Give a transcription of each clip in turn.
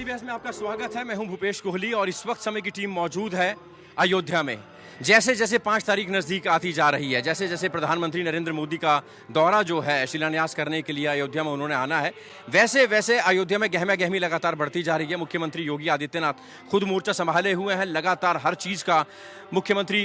बड़ी बहस में आपका स्वागत है। मैं हूं भूपेश कोहली और इस वक्त समय की टीम मौजूद है अयोध्या में। जैसे जैसे 5 तारीख नज़दीक आती जा रही है, जैसे जैसे प्रधानमंत्री नरेंद्र मोदी का दौरा जो है शिलान्यास करने के लिए अयोध्या में उन्होंने आना है, वैसे वैसे अयोध्या में गहमा गहमी लगातार बढ़ती जा रही है। मुख्यमंत्री योगी आदित्यनाथ खुद मोर्चा संभाले हुए हैं। लगातार हर चीज़ का मुख्यमंत्री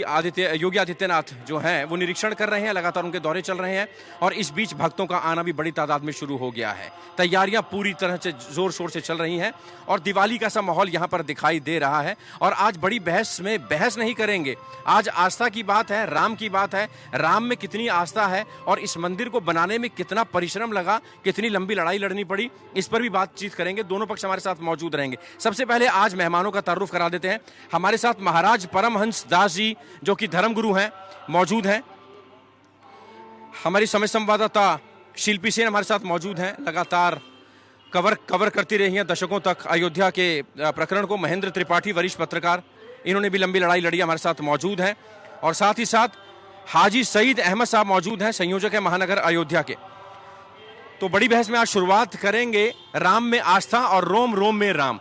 योगी आदित्यनाथ जो हैं वो निरीक्षण कर रहे हैं। लगातार उनके दौरे चल रहे हैं और इस बीच भक्तों का आना भी बड़ी तादाद में शुरू हो गया है। तैयारियां पूरी तरह से जोर शोर से चल रही हैं और दिवाली का सा माहौल यहाँ पर दिखाई दे रहा है। और आज बड़ी बहस में बहस नहीं करेंगे, आज आस्था की बात है, राम की बात है। राम में कितनी आस्था है और इस मंदिर को बनाने में कितना परिश्रम लगा, कितनी लंबी लड़ाई लड़नी पड़ी, इस पर भी बातचीत करेंगे। दोनों पक्ष हमारे साथ मौजूद रहेंगे। सबसे पहले आज मेहमानों का तारुफ करा देते हैं। हमारे साथ महाराज परमहंस दास जी जो कि धर्मगुरु हैं मौजूद हैं। हमारी समय संवाददाता शिल्पी सेन हमारे साथ मौजूद हैं। लगातार कवर करती रही हैं दशकों तक अयोध्या के प्रकरण को। महेंद्र त्रिपाठी वरिष्ठ पत्रकार, इन्होंने भी लंबी लड़ाई लड़ी, हमारे साथ मौजूद हैं। और साथ ही साथ हाजी सईद अहमद साहब मौजूद हैं, संयोजक है महानगर अयोध्या के। तो बड़ी बहस में आज शुरुआत करेंगे राम में आस्था और रोम रोम में राम।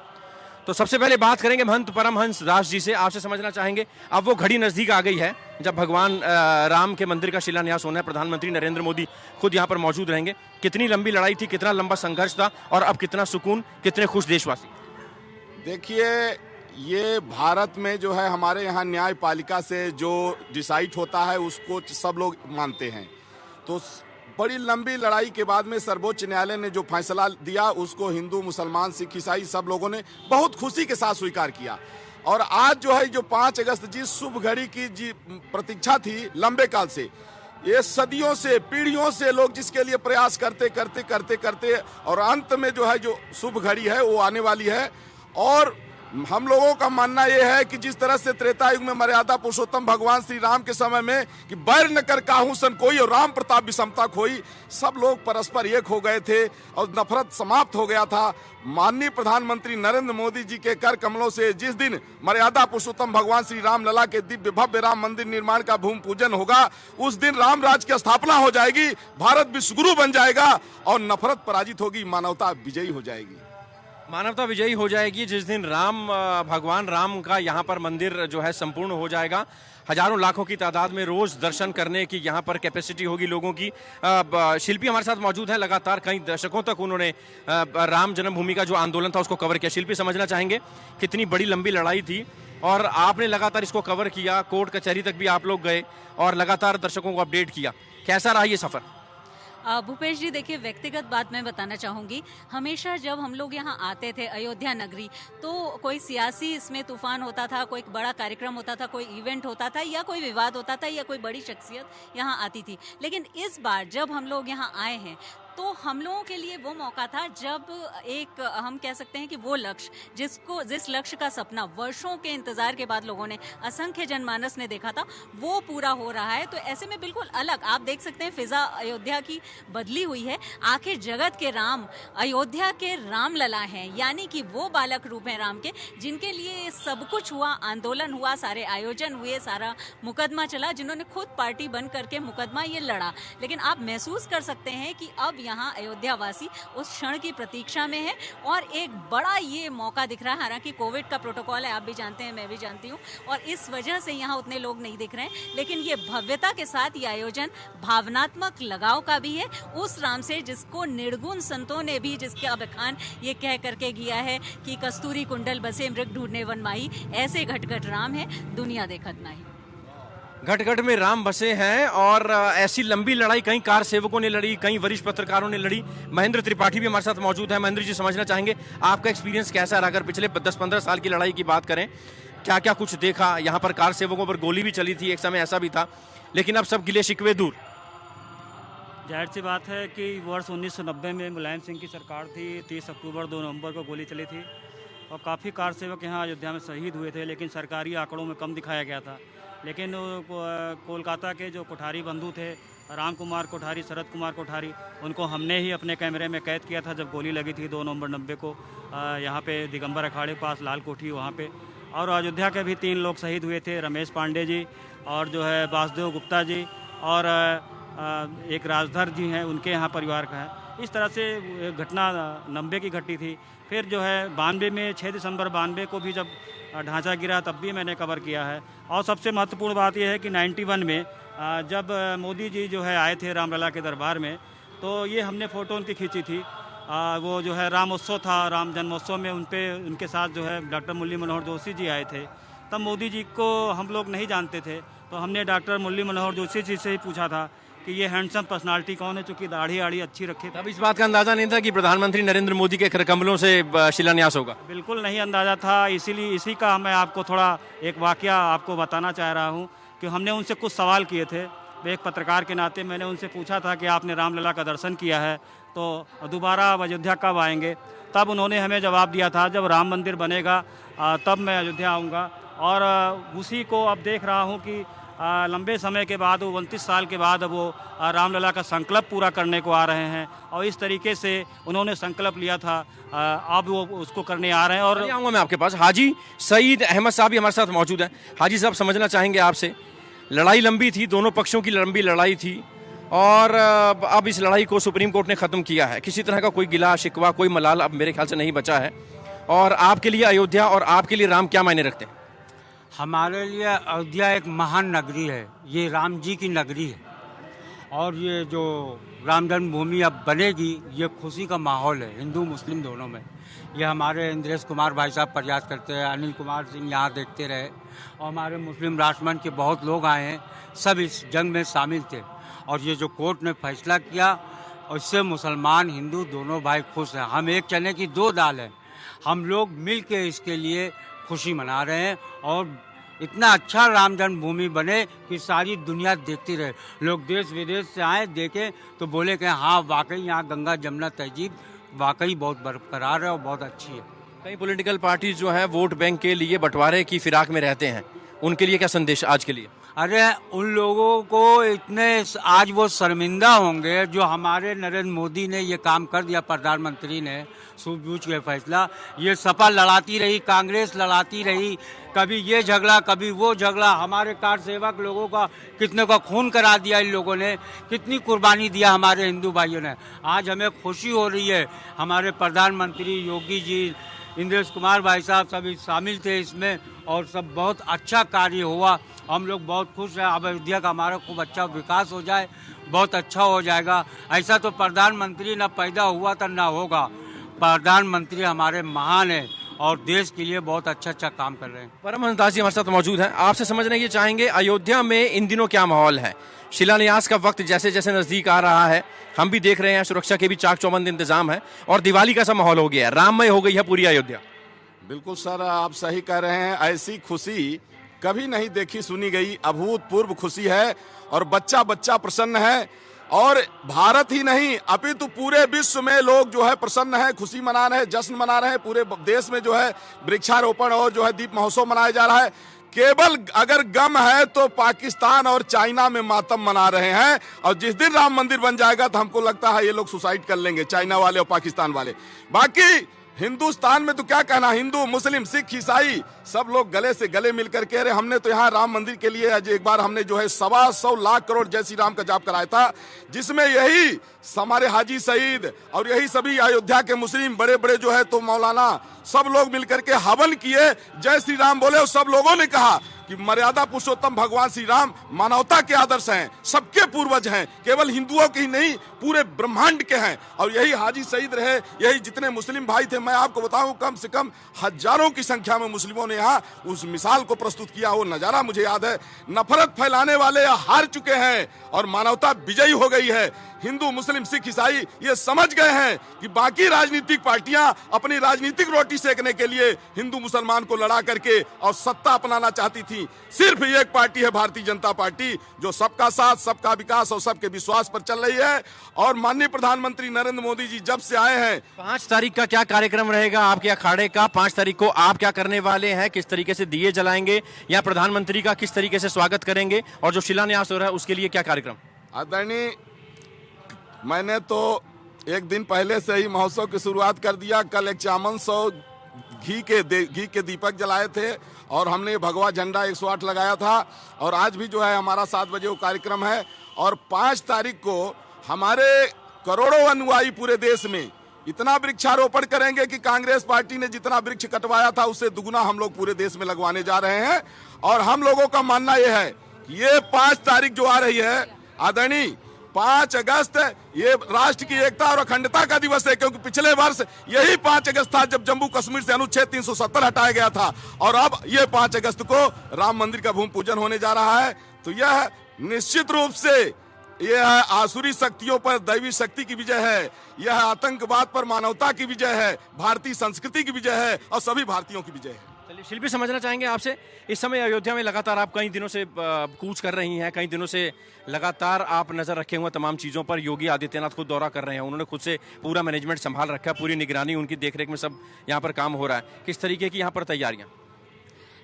तो सबसे पहले बात करेंगे महंत परमहंस दास जी से। आपसे समझना चाहेंगे, अब वो घड़ी नजदीक आ गई है जब भगवान राम के मंदिर का शिलान्यास होना है। प्रधानमंत्री नरेंद्र मोदी खुद यहाँ पर मौजूद रहेंगे। कितनी लंबी लड़ाई थी, कितना लंबा संघर्ष था और अब कितना सुकून, कितने खुश देशवासी? देखिए, ये भारत में जो है हमारे यहाँ न्यायपालिका से जो डिसाइड होता है उसको सब लोग मानते हैं। तो बड़ी लंबी लड़ाई के बाद में सर्वोच्च न्यायालय ने जो फैसला दिया उसको हिंदू, मुसलमान, सिख, ईसाई सब लोगों ने बहुत खुशी के साथ स्वीकार किया। और आज जो है जो 5 अगस्त जिस शुभ घड़ी की जी प्रतीक्षा थी लंबे काल से, ये सदियों से, पीढ़ियों से लोग जिसके लिए प्रयास करते और अंत में जो है जो शुभ घड़ी है वो आने वाली है। और हम लोगों का मानना यह है कि जिस तरह से त्रेता युग में मर्यादा पुरुषोत्तम भगवान श्री राम के समय में कि बैर न कर काहू सन कोई और राम प्रताप विषमता खोई, सब लोग परस्पर एक हो गए थे और नफरत समाप्त हो गया था। माननीय प्रधानमंत्री नरेंद्र मोदी जी के कर कमलों से जिस दिन मर्यादा पुरुषोत्तम भगवान श्री राम लला के दिव्य भव्य राम मंदिर निर्माण का भूमि पूजन होगा, उस दिन राम राज की स्थापना हो जाएगी, भारत विश्वगुरु बन जाएगा और नफरत पराजित होगी, मानवता विजयी हो जाएगी। मानवता विजयी हो जाएगी जिस दिन भगवान राम का यहाँ पर मंदिर जो है संपूर्ण हो जाएगा। हजारों लाखों की तादाद में रोज दर्शन करने की यहाँ पर कैपेसिटी होगी लोगों की। शिल्पी हमारे साथ मौजूद है। लगातार कई दशकों तक उन्होंने राम जन्मभूमि का जो आंदोलन था उसको कवर किया। शिल्पी, समझना चाहेंगे कितनी बड़ी लंबी लड़ाई थी और आपने लगातार इसको कवर किया, कोर्ट कचहरी तक भी आप लोग गए और लगातार दर्शकों को अपडेट किया। कैसा रहा ये सफर? भूपेश जी, देखिए, व्यक्तिगत बात मैं बताना चाहूँगी। हमेशा जब हम लोग यहाँ आते थे अयोध्या नगरी, तो कोई सियासी इसमें तूफान होता था, कोई बड़ा कार्यक्रम होता था, कोई इवेंट होता था या कोई विवाद होता था या कोई बड़ी शख्सियत यहाँ आती थी। लेकिन इस बार जब हम लोग यहाँ आए हैं तो हम लोगों के लिए वो मौका था जब एक, हम कह सकते हैं कि वो लक्ष्य जिस लक्ष्य का सपना वर्षों के इंतजार के बाद लोगों ने, असंख्य जनमानस ने देखा था, वो पूरा हो रहा है। तो ऐसे में बिल्कुल अलग आप देख सकते हैं, फिजा अयोध्या की बदली हुई है। आखिर जगत के राम अयोध्या के राम लला हैं, यानी कि वो बालक रूप हैं राम के, जिनके लिए सब कुछ हुआ, आंदोलन हुआ, सारे आयोजन हुए, सारा मुकदमा चला, जिन्होंने खुद पार्टी बन करके मुकदमा ये लड़ा। लेकिन आप महसूस कर सकते हैं कि अब यहाँ अयोध्या वासी उस क्षण की प्रतीक्षा में है और एक बड़ा ये मौका दिख रहा है। हालांकि कोविड का प्रोटोकॉल है, आप भी जानते हैं, मैं भी जानती हूँ, और इस वजह से यहाँ उतने लोग नहीं दिख रहे हैं। लेकिन ये भव्यता के साथ ये आयोजन भावनात्मक लगाव का भी है उस राम से जिसको निर्गुण संतों ने भी, जिसका बखान ये कह करके किया है कि कस्तूरी कुंडल बसे मृग ढूंढने वन माही, ऐसे घट घट राम है दुनिया देखत नाही। घट घट में राम बसे हैं और ऐसी लंबी लड़ाई कई कार सेवकों ने लड़ी, कई वरिष्ठ पत्रकारों ने लड़ी। महेंद्र त्रिपाठी भी हमारे साथ मौजूद है। महेंद्र जी, समझना चाहेंगे आपका एक्सपीरियंस कैसा रहा? अगर पिछले 10-15 साल की लड़ाई की बात करें, क्या क्या कुछ देखा? यहाँ पर कार सेवकों पर गोली भी चली थी, एक समय ऐसा भी था, लेकिन अब सब गिले शिकवे दूर। जाहिर सी बात है कि वर्ष 1990 में मुलायम सिंह की सरकार थी। 30 अक्टूबर 2 नवंबर को गोली चली थी और काफ़ी कार सेवक यहाँ अयोध्या में शहीद हुए थे, लेकिन सरकारी आंकड़ों में कम दिखाया गया था। लेकिन कोलकाता के जो कोठारी बंधु थे, राम कुमार कोठारी, शरद कुमार कोठारी, उनको हमने ही अपने कैमरे में कैद किया था जब गोली लगी थी 2 नवंबर 90 को यहाँ पे दिगंबर अखाड़े पास लाल कोठी वहाँ पे। और अयोध्या के भी 3 लोग शहीद हुए थे, रमेश पांडे जी और जो है वासुदेव गुप्ता जी और एक राजधर जी हैं उनके यहाँ परिवार का है। इस तरह से घटना 90 की घटी थी। फिर जो है 92 में 6 दिसंबर 92 को भी जब ढांचा गिरा तब भी मैंने कवर किया है। और सबसे महत्वपूर्ण बात यह है कि 91 में जब मोदी जी जो है आए थे रामलला के दरबार में, तो ये हमने फ़ोटो उनकी खींची थी। वो जो है रामोत्सव था, राम जन्मोत्सव में उनके साथ जो है डॉक्टर मुरली मनोहर जोशी जी आए थे। तब मोदी जी को हम लोग नहीं जानते थे, तो हमने डॉक्टर मुरली मनोहर जोशी जी से ही पूछा था कि ये हैंडसम पर्सनालिटी कौन है, चूँकि दाढ़ी आड़ी अच्छी रखी। तब इस बात का अंदाजा नहीं था कि प्रधानमंत्री नरेंद्र मोदी के करकमलों से शिलान्यास होगा? बिल्कुल नहीं अंदाज़ा था। इसीलिए इसी का मैं आपको थोड़ा एक वाकया आपको बताना चाह रहा हूँ कि हमने उनसे कुछ सवाल किए थे। एक पत्रकार के नाते मैंने उनसे पूछा था कि आपने रामलला का दर्शन किया है तो दोबारा अयोध्या कब आएंगे? तब उन्होंने हमें जवाब दिया था जब राम मंदिर बनेगा तब मैं अयोध्या आऊँगा। और उसी को अब देख रहा हूँ कि लंबे समय के बाद, वो 29 साल के बाद वो रामलला का संकल्प पूरा करने को आ रहे हैं। और इस तरीके से उन्होंने संकल्प लिया था, अब वो उसको करने आ रहे हैं। और आऊँगा मैं आपके पास। हाजी सईद अहमद साहब भी हमारे साथ मौजूद हैं। हाजी साहब, समझना चाहेंगे आपसे, लड़ाई लंबी थी, दोनों पक्षों की लंबी लड़ाई थी और अब इस लड़ाई को सुप्रीम कोर्ट ने ख़त्म किया है। किसी तरह का कोई गिला शिकवा, कोई मलाल अब मेरे ख्याल से नहीं बचा है। और आपके लिए अयोध्या और आपके लिए राम क्या मायने रखते हैं? हमारे लिए अयोध्या एक महान नगरी है, ये राम जी की नगरी है। और ये जो राम जन्मभूमि अब बनेगी, ये खुशी का माहौल है हिंदू मुस्लिम दोनों में। ये हमारे इंद्रेश कुमार भाई साहब प्रयास करते हैं, अनिल कुमार सिंह यहाँ देखते रहे, और हमारे मुस्लिम राष्ट्रमंच के बहुत लोग आए हैं, सब इस जंग में शामिल थे। और ये जो कोर्ट ने फैसला किया, उससे मुसलमान हिंदू दोनों भाई खुश हैं। हम एक चने की दो दाल हैं, हम लोग मिल के इसके लिए खुशी मना रहे हैं। और इतना अच्छा राम जन्मभूमि बने कि सारी दुनिया देखती रहे, लोग देश विदेश से आए, देखें तो बोले कि हाँ वाकई यहाँ गंगा जमुना तहजीब वाकई बहुत बरकरार है और बहुत अच्छी है। कई पॉलिटिकल पार्टीज जो है वोट बैंक के लिए बंटवारे की फिराक में रहते हैं, उनके लिए क्या संदेश आज के लिए? अरे उन लोगों को इतने आज वो शर्मिंदा होंगे जो हमारे नरेंद्र मोदी ने ये काम कर दिया, प्रधानमंत्री ने सूझबूझ के फैसला। ये सपा लड़ाती रही, कांग्रेस लड़ाती रही, कभी ये झगड़ा कभी वो झगड़ा। हमारे कार सेवक लोगों का कितने का खून करा दिया इन लोगों ने, कितनी कुर्बानी दिया हमारे हिंदू भाइयों ने। आज हमें खुशी हो रही है, हमारे प्रधानमंत्री योगी जी, इंद्रेश कुमार भाई साहब सभी शामिल थे इसमें, और सब बहुत अच्छा कार्य हुआ। हम लोग बहुत खुश हैं। अब अयोध्या का हमारा खूब अच्छा विकास हो जाए, बहुत अच्छा हो जाएगा। ऐसा तो प्रधानमंत्री न पैदा हुआ था न होगा। प्रधानमंत्री हमारे महान हैं और देश के लिए बहुत अच्छा अच्छा काम कर रहे हैं। परमहंस दास जी हमारे साथ मौजूद हैं। आपसे समझने ये चाहेंगे, अयोध्या में इन दिनों क्या माहौल है? शिलान्यास का वक्त जैसे जैसे नजदीक आ रहा है, हम भी देख रहे हैं, सुरक्षा के भी चाक चौबंद इंतजाम है और दिवाली का सा माहौल हो गया है, राममय हो गई है पूरी अयोध्या। बिल्कुल सर, आप सही कह रहे हैं। ऐसी खुशी कभी नहीं देखी सुनी गई, अभूतपूर्व खुशी है और बच्चा बच्चा प्रसन्न है। और भारत ही नहीं अपितु पूरे विश्व में लोग जो है प्रसन्न है, खुशी मना रहे हैं, जश्न मना रहे हैं। पूरे देश में जो है वृक्षारोपण और जो है दीप महोत्सव मनाया जा रहा है। केवल अगर गम है तो पाकिस्तान और चाइना में मातम मना रहे हैं। और जिस दिन राम मंदिर बन जाएगा तो हमको लगता है ये लोग सुसाइड कर लेंगे, चाइना वाले और पाकिस्तान वाले। बाकी हिंदुस्तान में तो क्या कहना, हिंदू मुस्लिम सिख ईसाई सब लोग गले से गले मिलकर कह रहे, हमने तो यहाँ राम मंदिर के लिए आज एक बार हमने जो है 125 लाख करोड़ जय श्री राम का जाप कराया था, जिसमें यही हमारे हाजी सईद और यही सभी अयोध्या के मुस्लिम बड़े बड़े जो है तो मौलाना सब लोग मिलकर के हवन किए, जय श्री राम बोले। और सब लोगों ने कहा कि मर्यादा पुरुषोत्तम भगवान श्री राम मानवता के आदर्श हैं, सबके पूर्वज हैं, केवल हिंदुओं के ही नहीं पूरे ब्रह्मांड के हैं। और यही हाजी सईद रहे, यही जितने मुस्लिम भाई थे, मैं आपको बताऊं कम से कम हजारों की संख्या में मुस्लिमों ने यहाँ उस मिसाल को प्रस्तुत किया। वो नजारा मुझे याद है। नफरत फैलाने वाले हार चुके हैं और मानवता विजयी हो गई है। हिंदू मुस्लिम सिख ईसाई ये समझ गए हैं कि बाकी राजनीतिक पार्टियां अपनी राजनीतिक रोटी सेकने के लिए हिंदू मुसलमान को लड़ा करके और सत्ता अपनाना चाहती थी। सिर्फ एक पार्टी है भारतीय जनता पार्टी, जो सबका साथ, सबका विकास और सबके विश्वास पर चल रही है। और माननीय प्रधानमंत्री नरेंद्र मोदी जी जब से आए हैं। 5 तारीख का क्या कार्यक्रम रहेगा आपके अखाड़े का? 5 तारीख को आप क्या करने वाले हैं? किस तरीके से दिए जलाएंगे या प्रधानमंत्री का किस तरीके से स्वागत करेंगे? और जो शिलान्यास हो रहा है उसके लिए क्या कार्यक्रम? आदरणीय, मैंने तो एक दिन पहले से ही महोत्सव की शुरुआत कर दिया। कल 5100 घी के दीपक जलाए थे और हमने भगवा झंडा 108 लगाया था। और आज भी जो है हमारा 7 बजे वो कार्यक्रम है। और 5 तारीख को हमारे करोड़ों अनुयायी पूरे देश में इतना वृक्षारोपण करेंगे कि कांग्रेस पार्टी ने जितना वृक्ष कटवाया था उससे दुगुना हम लोग पूरे देश में लगवाने जा रहे हैं। और हम लोगों का मानना यह है कि ये 5 तारीख जो आ रही है आदरणीय 5 अगस्त, ये राष्ट्र की एकता और अखंडता का दिवस है, क्योंकि पिछले वर्ष यही 5 अगस्त था जब जम्मू कश्मीर से अनुच्छेद 370 हटाया गया था। और अब ये 5 अगस्त को राम मंदिर का भूमि पूजन होने जा रहा है। तो यह निश्चित रूप से यह आसुरी शक्तियों पर दैवी शक्ति की विजय है, यह आतंकवाद पर मानवता की विजय है, भारतीय संस्कृति की विजय है और सभी भारतीयों की विजय है। चलिए शिल्पी, समझना चाहेंगे आपसे, इस समय अयोध्या में लगातार आप कई दिनों से कूच कर रही हैं, कई दिनों से लगातार आप नजर रखे हुए तमाम चीज़ों पर। योगी आदित्यनाथ खुद दौरा कर रहे हैं, उन्होंने खुद से पूरा मैनेजमेंट संभाल रखा है, पूरी निगरानी उनकी देखरेख में सब यहाँ पर काम हो रहा है। किस तरीके की यहाँ पर तैयारियाँ?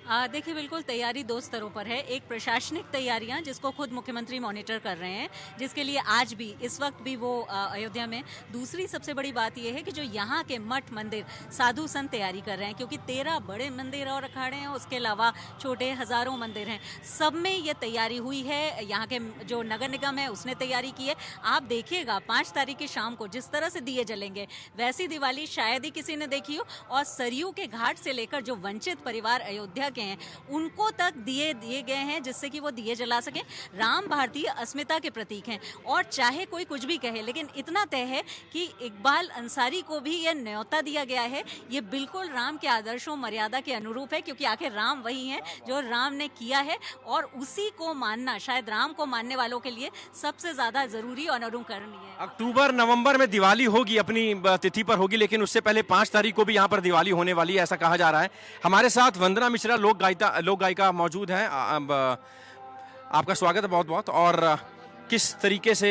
देखिए, बिल्कुल तैयारी 2 स्तरों पर है। एक प्रशासनिक तैयारियां जिसको खुद मुख्यमंत्री मॉनिटर कर रहे हैं, जिसके लिए आज भी इस वक्त भी वो अयोध्या में। दूसरी सबसे बड़ी बात यह है कि जो यहाँ के मठ मंदिर साधु संत तैयारी कर रहे हैं, क्योंकि 13 बड़े मंदिर और अखाड़े हैं, उसके अलावा छोटे हजारों मंदिर हैं, सब में ये तैयारी हुई है। यहाँ के जो नगर निगम है उसने तैयारी की है। आप देखिएगा 5 तारीख की शाम को जिस तरह से दिए जलेंगे, वैसी दिवाली शायद ही किसी ने देखी हो। और सरयू के घाट से लेकर जो वंचित परिवार अयोध्या के हैं उनको तक दिए गए हैं, जिससे कि वो दिए जला सकें। राम भारतीय अस्मिता के प्रतीक हैं, और चाहे कोई कुछ भी कहे, लेकिन इतना तय है कि इकबाल अंसारी को भी यह न्योता दिया गया है। ये बिल्कुल राम के आदर्शों मर्यादा के अनुरूप है, क्योंकि आखिर राम वही है जो राम ने किया है, और उसी को मानना शायद राम को मानने वालों के लिए सबसे ज्यादा जरूरी और अनुकरणीय है। अक्टूबर नवंबर में दिवाली होगी, अपनी तिथि पर होगी, लेकिन उससे पहले 5 तारीख को भी यहाँ पर दिवाली होने वाली है, ऐसा कहा जा रहा है। हमारे साथ वंदना मिश्रा लोक गायिका मौजूद हैं। आपका स्वागत है बहुत बहुत। और किस तरीके से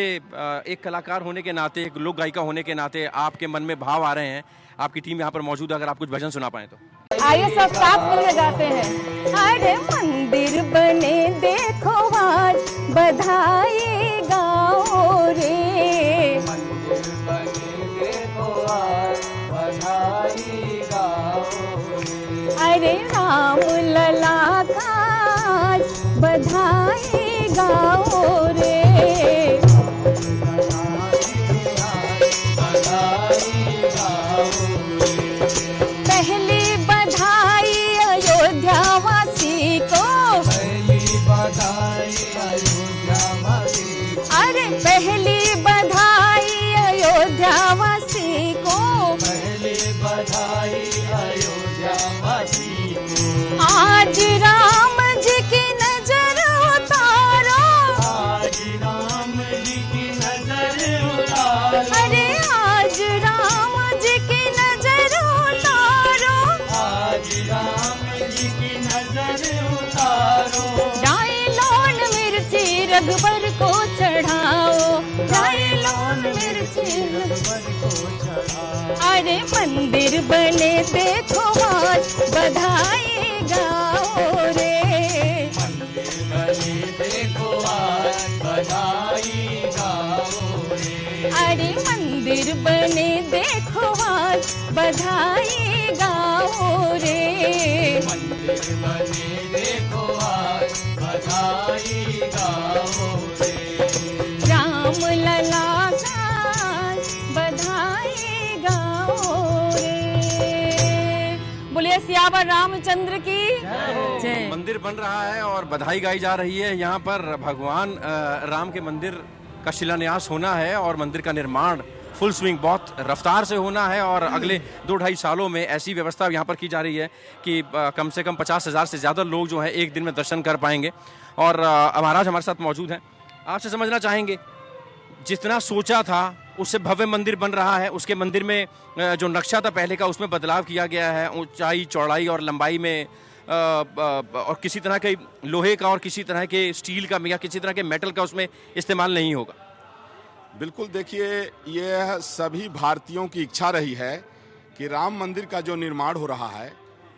एक कलाकार होने के नाते, एक लोक गायिका होने के नाते आपके मन में भाव आ रहे हैं? आपकी टीम यहाँ पर मौजूद है, अगर आप कुछ भजन सुना पाए तो। आइए सब साथ मिलकर गाते हैं। अरे मंदिर बने देखो आज, बधाई गाओ रे। मंदिर बने देखो आज, बधाई गाओ रे। अरे राम लला का आज बधाई गाओ रे। पहली बधाई अयोध्या वासी को, पहली बधाई अयोध्या वासी। अरे पहली बधाई अयोध्या वासी को, पहली बधाई अयोध्या वासी को। आज राम जी की नजर उतारो, आज राम जी की नजर उतारो। अरे आज राम जी की नजर उतारो, आज राम जी की नजर उतारो। डायलोन मिर्ची रघुबर को चढ़ाओ, डायलोन मिर्ची रघुबर को चढ़ाओ। अरे मंदिर बने देखो आज, बधाई गाओ रे। मंदिर बने देखो आज, बधाई गाओ रे। अरे मंदिर बने देखो आज, बधाई गाओ रे। मंदिर बने देखो आज, बधाई गाओ रे। राम लला का बधाई गाओ रे। बोलिए सियावर रामचंद्र की जय। मंदिर बन रहा है और बधाई गाई जा रही है। यहाँ पर भगवान राम के मंदिर का शिलान्यास होना है और मंदिर का निर्माण फुल स्विंग बहुत रफ्तार से होना है। और अगले 2-2.5 सालों में ऐसी व्यवस्था यहाँ पर की जा रही है कि कम से कम 50,000 से ज़्यादा लोग जो हैं एक दिन में दर्शन कर पाएंगे। और महाराज हमारे साथ मौजूद हैं। आपसे समझना चाहेंगे, जितना सोचा था उससे भव्य मंदिर बन रहा है। उसके मंदिर में जो नक्शा था पहले का, उसमें बदलाव किया गया है। ऊंचाई, चौड़ाई और लंबाई में और किसी तरह के लोहे का और किसी तरह के स्टील का या किसी तरह के मेटल का उसमें इस्तेमाल नहीं होगा। बिल्कुल, देखिए, ये सभी भारतीयों की इच्छा रही है कि राम मंदिर का जो निर्माण हो रहा है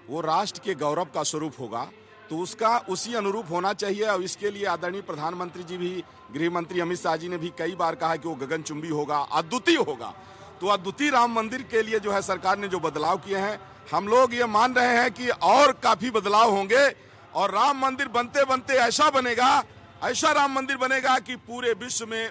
वो राष्ट्र के गौरव का स्वरूप होगा, तो उसका उसी अनुरूप होना चाहिए। और इसके लिए आदरणीय प्रधानमंत्री जी भी, गृह मंत्री अमित शाह जी ने भी कई बार कहा कि वो गगनचुंबी होगा, अद्वितीय होगा। तो अद्वितीय राम मंदिर के लिए जो है सरकार ने जो बदलाव किए हैं, हम लोग ये मान रहे हैं कि और काफी बदलाव होंगे और राम मंदिर बनते बनते ऐसा बनेगा, ऐसा राम मंदिर बनेगा कि पूरे विश्व में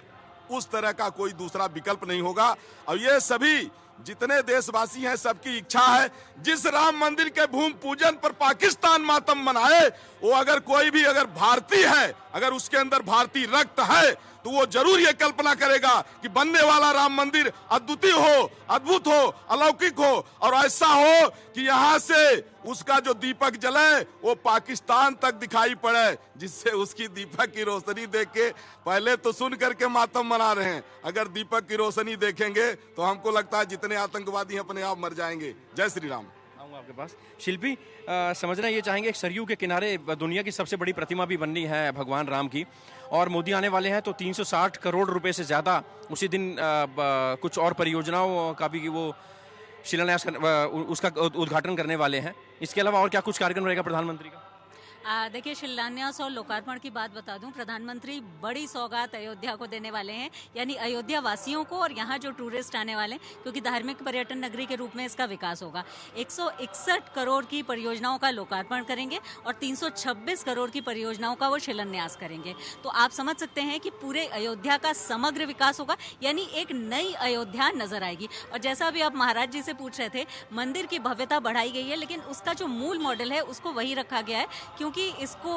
उस तरह का कोई दूसरा विकल्प नहीं होगा। और ये सभी जितने देशवासी हैं सबकी इच्छा है, जिस राम मंदिर के भूमि पूजन पर पाकिस्तान मातम मनाए, वो अगर कोई भी अगर भारतीय है, अगर उसके अंदर भारतीय रक्त है, तो वो जरूर ये कल्पना करेगा कि बनने वाला राम मंदिर अद्वितीय हो, अद्भुत हो, अलौकिक हो और ऐसा हो कि यहाँ से उसका जो दीपक जले वो पाकिस्तान तक दिखाई पड़े, जिससे उसकी दीपक की रोशनी देख के पहले तो सुन करके मातम मना रहे हैं, अगर दीपक की रोशनी देखेंगे तो हमको लगता है जितने आतंकवादी अपने आप मर जाएंगे। जय श्री राम। आऊँगा आपके पास। शिल्पी, समझना ये चाहेंगे एक सरयू के किनारे दुनिया की सबसे बड़ी प्रतिमा भी बननी है भगवान राम की, और मोदी आने वाले हैं तो 360 करोड़ रुपए से ज़्यादा उसी दिन कुछ और परियोजनाओं का भी वो शिलान्यास उसका उद्घाटन करने वाले हैं। इसके अलावा और क्या कुछ कार्यक्रम रहेगा प्रधानमंत्री का? देखिए, शिलान्यास और लोकार्पण की बात बता दूं, प्रधानमंत्री बड़ी सौगात अयोध्या को देने वाले हैं, यानी अयोध्या वासियों को और यहाँ जो टूरिस्ट आने वाले हैं, क्योंकि धार्मिक पर्यटन नगरी के रूप में इसका विकास होगा। 161 करोड़ की परियोजनाओं का लोकार्पण करेंगे और 326 करोड़ की परियोजनाओं का वो शिलान्यास करेंगे। तो आप समझ सकते हैं कि पूरे अयोध्या का समग्र विकास होगा, यानी एक नई अयोध्या नजर आएगी। और जैसा अभी आप महाराज जी से पूछ रहे थे, मंदिर की भव्यता बढ़ाई गई है, लेकिन उसका जो मूल मॉडल है उसको वही रखा गया है, क्योंकि इसको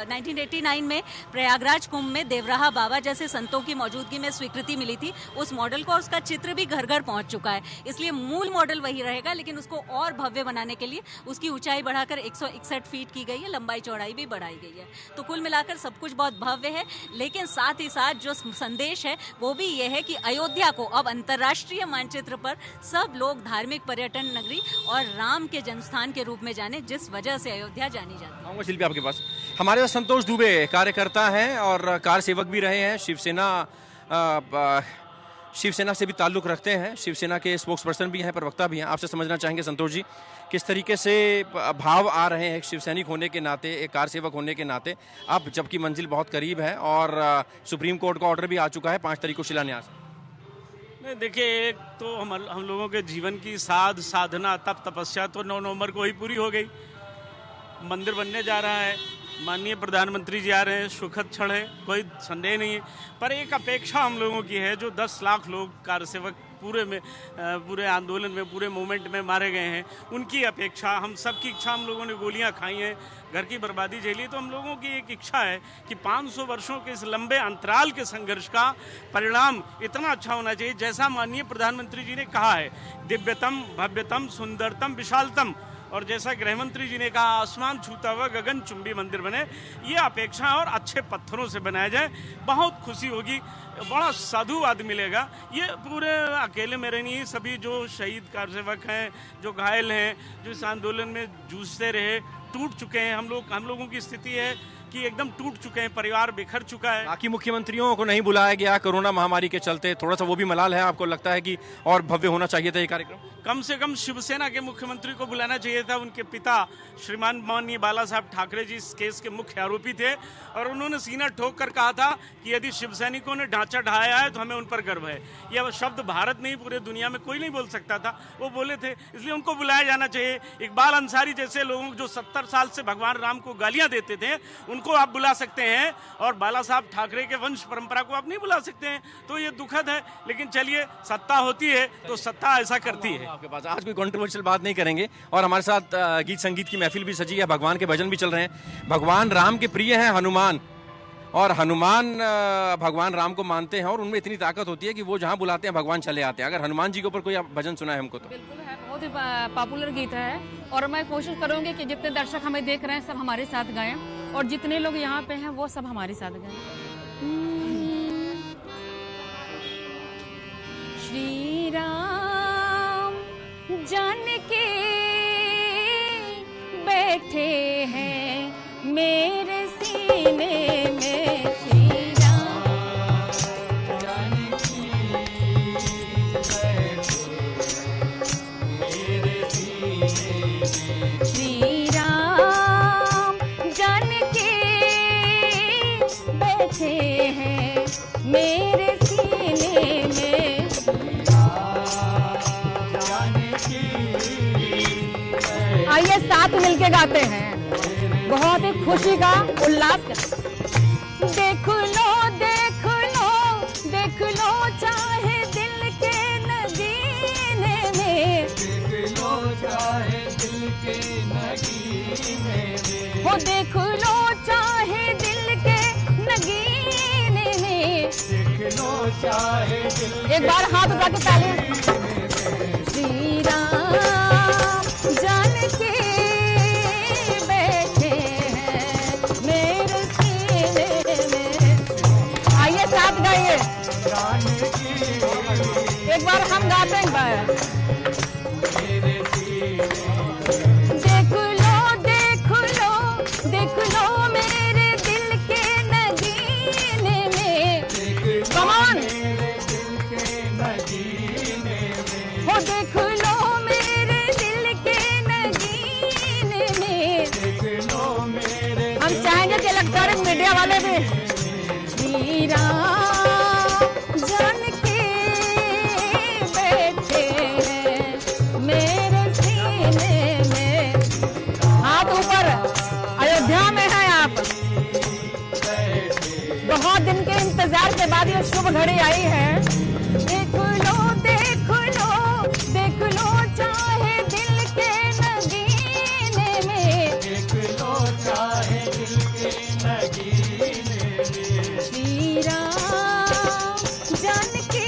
1989 में प्रयागराज कुंभ में देवराहा बाबा जैसे संतों की मौजूदगी में स्वीकृति मिली थी। उस मॉडल को और उसका चित्र भी घर घर पहुंच चुका है, इसलिए मूल मॉडल वही रहेगा, लेकिन उसको और भव्य बनाने के लिए उसकी ऊंचाई बढ़ाकर 161 फीट की गई है, लंबाई चौड़ाई भी बढ़ाई गई है। तो कुल मिलाकर सब कुछ बहुत भव्य है, लेकिन साथ ही साथ जो संदेश है वो भी ये है कि अयोध्या को अब अंतर्राष्ट्रीय मानचित्र पर सब लोग धार्मिक पर्यटन नगरी और राम के जन्मस्थान के रूप में जाने, जिस वजह से अयोध्या जानी जाती है। आऊँगा शिल्पी आपके पास। हमारे साथ संतोष दुबे कार्यकर्ता हैं और कार सेवक भी रहे हैं, शिवसेना से भी ताल्लुक रखते हैं, शिवसेना के स्पोक्स पर्सन भी हैं, प्रवक्ता भी हैं। आपसे समझना चाहेंगे संतोष जी, किस तरीके से भाव आ रहे हैं एक शिवसैनिक होने के नाते, एक कार सेवक होने के नाते, अब जबकि मंजिल बहुत करीब है और सुप्रीम कोर्ट का ऑर्डर भी आ चुका है 5 तारीख को शिलान्यास। नहीं, देखिए, एक तो हम लोगों के जीवन की साधना तप तपस्या तो 9 नवंबर को ही पूरी हो गई। मंदिर बनने जा रहा है, माननीय प्रधानमंत्री जी आ रहे हैं, सुखद क्षण है, कोई संदेह नहीं है। पर एक अपेक्षा हम लोगों की है, जो 10 लाख लोग कार्यसेवक पूरे आंदोलन में, पूरे मूवमेंट में मारे गए हैं, उनकी अपेक्षा, हम सब की इच्छा, हम लोगों ने गोलियां खाई हैं, घर की बर्बादी झेली, तो हम लोगों की एक इच्छा है कि 500 वर्षों के इस लंबे अंतराल के संघर्ष का परिणाम इतना अच्छा होना चाहिए जैसा माननीय प्रधानमंत्री जी ने कहा है, दिव्यतम, भव्यतम, सुंदरतम, विशालतम, और जैसा गृह मंत्री जी ने कहा, आसमान छूता हुआ गगन चुंबी मंदिर बने। ये अपेक्षा है, और अच्छे पत्थरों से बनाया जाए, बहुत खुशी होगी, बड़ा साधुवाद मिलेगा। ये पूरे अकेले मेरे नहीं, सभी जो शहीद कार्यसेवक हैं, जो घायल हैं, जो इस आंदोलन में जूझते रहे, टूट चुके हैं, हम लोगों की स्थिति है कि एकदम टूट चुके हैं, परिवार बिखर चुका है। बाकी मुख्यमंत्रियों को नहीं बुलाया गया कोरोना महामारी के चलते, थोड़ा सा वो भी मलाल है। आपको लगता है कि और भव्य होना चाहिए था ये कार्यक्रम? कम से कम शिवसेना के मुख्यमंत्री को बुलाना चाहिए था। उनके पिता श्रीमान माननीय बाला साहब ठाकरे जी इस केस के मुख्य आरोपी थे, और उन्होंने सीना ठोक कर कहा था कि यदि शिव सैनिकों ने ढांचा ढाया है तो हमें उन पर गर्व है। यह शब्द भारत नहीं, पूरे दुनिया में कोई नहीं बोल सकता था, वो बोले थे, इसलिए उनको बुलाया जाना चाहिए। इकबाल अंसारी जैसे लोगों जो 70 साल से भगवान राम को गालियां देते थे, उनको आप बुला सकते हैं, और बाला साहब ठाकरे के वंश परंपरा को आप नहीं बुला सकते हैं। तो ये दुखद है, लेकिन चलिए, सत्ता होती है तो सत्ता ऐसा करती है। आपके पास आज कोई कंट्रोवर्शियल बात नहीं करेंगे, और हमारे साथ गीत संगीत की महफिल भी सजी है, भगवान के भजन भी चल रहे हैं। भगवान राम के प्रिय हैं हनुमान, और हनुमान भगवान राम को मानते हैं, और उनमें इतनी ताकत होती है कि वो जहाँ बुलाते हैं भगवान चले आते हैं। अगर हनुमान जी के ऊपर कोई भजन सुना है हमको तो बिल्कुल है, बहुत ही पॉपुलर गीत है, और मैं कोशिश करूंगी कि जितने दर्शक हमें देख रहे हैं सब हमारे साथ गाएं, और जितने लोग यहाँ पे हैं वो सब हमारे साथ गाएं। श्री राम जानके बैठे हैं मेरे सीने में, श्री राम जानकी बैठे मेरे सीने में, श्री राम जानके बैठे हैं मेरे सीने में। साथ मिलके गाते हैं, बहुत ही खुशी का उल्लास का। देख लो देख लो देख लो चाहे दिल के नगीने में, देख लो चाहे दिल के नगीने में, हो देख लो चाहे दिल के नगीने में, देख लो चाहे दिल। एक बार हाथ उठा के ताली। श्री राम जान के बैठे हैं मेरे सीने में। आइए साथ गाइए, एक बार हम गाते हैं। एक बार देख लो देख लो देख लो मेरे दिल के नगीने में, कमान हो देख लो मेरे दिल के नगीने में। हम चाहेंगे कि इलेक्ट्रॉनिक मीडिया वाले भी श्री राम जान के बैठे हैं मेरे सीने में। हाथ ऊपर, अयोध्या में हैं आप। बहुत दिन के इंतजार के बाद ये शुभ घड़ी आई है। देख लो देख लो देख लो चाहे दिल के नगीने में, देख लो चाहे दिल के नगीने में। श्री राम जान के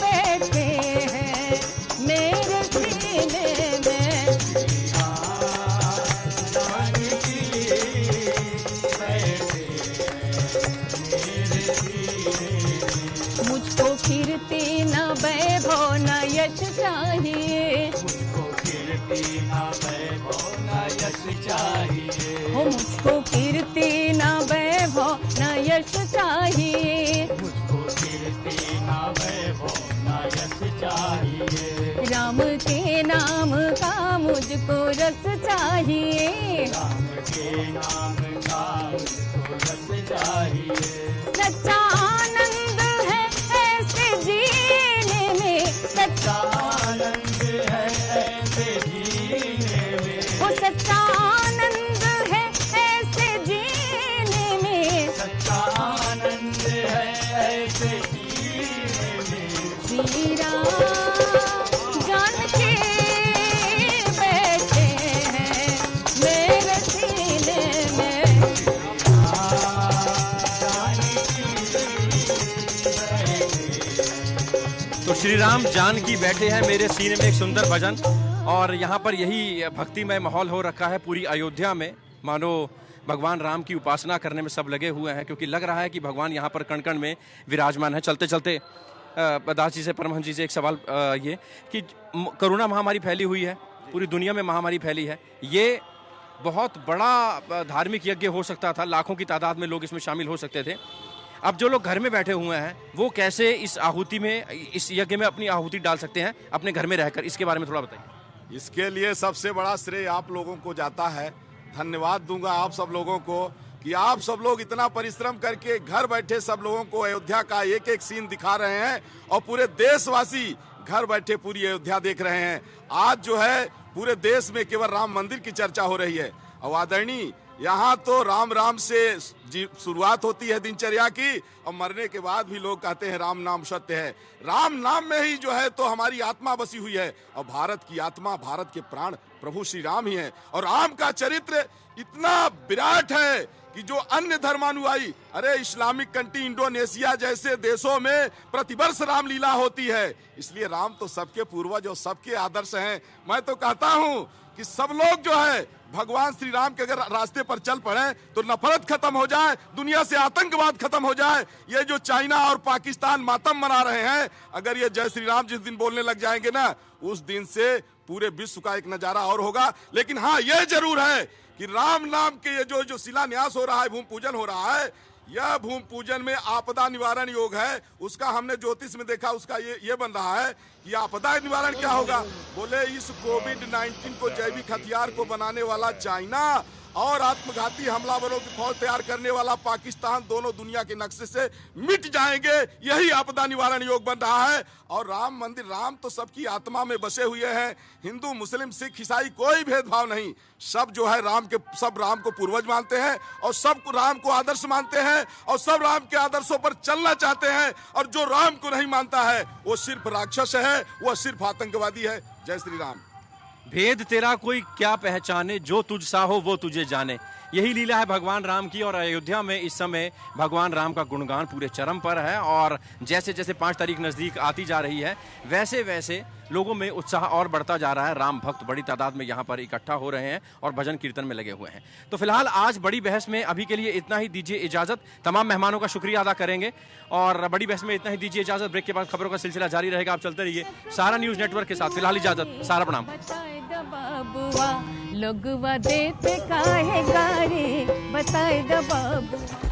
बैठे हैं मेरे सीने में। मुझको कीर्ति न वैभव न यश चाहिए, मुझको कीर्ति न वैभव न यश चाहिए, हो मुझको कीर्ति न वैभव न यश चाहिए, मुझको कीर्ति न वैभव न यश चाहिए। राम के नाम का मुझको रस चाहिए, राम के नाम का मुझको रस चाहिए। सच्चा आनंद है ऐसे जीने में, सच्चा आनंद है ऐसे जीने में, वो सच्चा आनंद है ऐसे जीने में, सच्चा आनंद है ऐसे जीने में। श्री राम जान के बैठे हैं मेरे सीने में। तो श्री राम जानकी बैठे हैं मेरे सीने में, एक सुंदर भजन। और यहाँ पर यही भक्तिमय माहौल हो रखा है पूरी अयोध्या में, मानो भगवान राम की उपासना करने में सब लगे हुए हैं, क्योंकि लग रहा है कि भगवान यहाँ पर कण कण में विराजमान है। चलते चलते दास जी से, परमहंस जी से एक सवाल ये कि कोरोना महामारी फैली हुई है, पूरी दुनिया में महामारी फैली है, ये बहुत बड़ा धार्मिक यज्ञ हो सकता था, लाखों की तादाद में लोग इसमें शामिल हो सकते थे। अब जो लोग घर में बैठे हुए हैं वो कैसे इस आहुति में, इस यज्ञ में अपनी आहुति डाल सकते हैं अपने घर में रहकर, इसके बारे में थोड़ा बताइए। इसके लिए सबसे बड़ा श्रेय आप लोगों को जाता है। धन्यवाद दूंगा आप सब लोगों को कि आप सब लोग इतना परिश्रम करके घर बैठे सब लोगों को अयोध्या का एक एक सीन दिखा रहे हैं, और पूरे देशवासी घर बैठे पूरी अयोध्या देख रहे हैं। आज जो है पूरे देश में केवल राम मंदिर की चर्चा हो रही है। और आदरणीय, यहाँ तो राम राम से शुरुआत होती है दिनचर्या की, और मरने के बाद भी लोग कहते हैं राम नाम सत्य है। राम नाम में ही जो है तो हमारी आत्मा बसी हुई है, और भारत की आत्मा, भारत के प्राण प्रभु श्री राम ही हैं। और राम का चरित्र इतना विराट है कि जो अन्य धर्मानुयायी, अरे इस्लामिक कंट्री इंडोनेशिया जैसे देशों में प्रतिवर्ष रामलीला होती है। इसलिए राम तो सबके पूर्वज और सबके आदर्श हैं। मैं तो कहता हूँ कि सब लोग जो है भगवान श्री राम के अगर रास्ते पर चल पड़े तो नफरत खत्म हो जाए, दुनिया से आतंकवाद खत्म हो जाए। ये जो चाइना और पाकिस्तान मातम मना रहे हैं, अगर ये जय श्री राम जिस दिन बोलने लग जाएंगे ना, उस दिन से पूरे विश्व का एक नजारा और होगा। लेकिन हाँ, ये जरूर है कि राम नाम के ये जो शिलान्यास हो रहा है, भूमि पूजन हो रहा है, यह भूमि पूजन में आपदा निवारण योग है। उसका हमने ज्योतिष में देखा, उसका ये बन रहा है कि आपदा निवारण क्या होगा। बोले इस कोविड-19 को जैविक हथियार को बनाने वाला चाइना और आत्मघाती हमलावरों की फौज तैयार करने वाला पाकिस्तान दोनों दुनिया के नक्शे से मिट जाएंगे। यही आपदा निवारण योग बन रहा है। और राम मंदिर, राम तो सबकी आत्मा में बसे हुए हैं। हिंदू, मुस्लिम, सिख, ईसाई कोई भेदभाव नहीं। सब जो है सब राम को पूर्वज मानते हैं और सब राम को आदर्श मानते हैं और सब राम के आदर्शों पर चलना चाहते हैं। और जो राम को नहीं मानता है वो सिर्फ राक्षस है, वह सिर्फ आतंकवादी है। जय श्री राम। भेद तेरा कोई क्या पहचाने, जो तुझ सा हो वो तुझे जाने। यही लीला है भगवान राम की। और अयोध्या में इस समय भगवान राम का गुणगान पूरे चरम पर है। और जैसे जैसे 5 तारीख नज़दीक आती जा रही है वैसे वैसे लोगों में उत्साह और बढ़ता जा रहा है। राम भक्त बड़ी तादाद में यहाँ पर इकट्ठा हो रहे हैं और भजन कीर्तन में लगे हुए हैं। तो फिलहाल आज बड़ी बहस में अभी के लिए इतना ही, दीजिए इजाज़त। तमाम मेहमानों का शुक्रिया अदा करेंगे और बड़ी बहस में इतना ही, दीजिए इजाज़त। ब्रेक के बाद खबरों का सिलसिला जारी रहेगा। आप चलते रहिए सहारा न्यूज़ नेटवर्क के साथ। फिलहाल इजाज़त, सहारा प्रणाम। बताए द बाबुआ लोगवा देते काहे गारी, बताए द बाबुआ।